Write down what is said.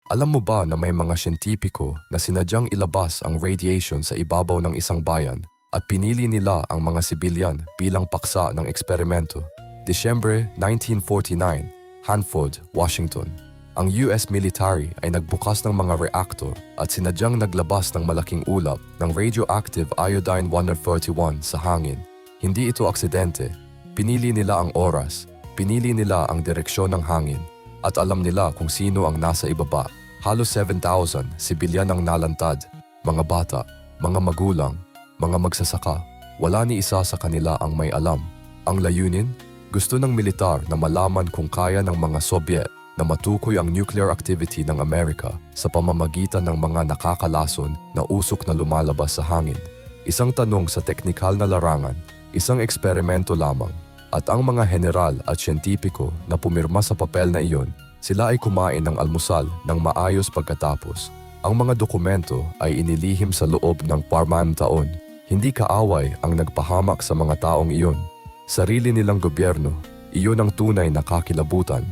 Alam mo ba na may mga siyentipiko na sinadyang ilabas ang radiation sa ibabaw ng isang bayan at pinili nila ang mga sibilyan bilang paksa ng eksperimento? Disyembre 1949, Hanford, Washington. Ang US military ay nagbukas ng mga reaktor at sinadyang naglabas ng malaking ulap ng radioactive iodine-131 sa hangin. Hindi ito aksidente. Pinili nila ang oras, pinili nila ang direksyon ng hangin, at alam nila kung sino ang nasa ibaba. Halos 7,000 sibilyan ang nalantad, mga bata, mga magulang, mga magsasaka. Wala ni isa sa kanila ang may alam. Ang layunin? Gusto ng militar na malaman kung kaya ng mga Soviet na matukoy ang nuclear activity ng Amerika sa pamamagitan ng mga nakakalason na usok na lumalabas sa hangin. Isang tanong sa teknikal na larangan, isang eksperimento lamang, at ang mga general at siyentipiko na pumirma sa papel na iyon, sila ay kumain ng almusal ng maayos pagkatapos. Ang mga dokumento ay inilihim sa loob ng 4 taon. Hindi kaaway ang nagpahamak sa mga taong iyon. Sarili nilang gobyerno, iyon ang tunay na kakilabutan.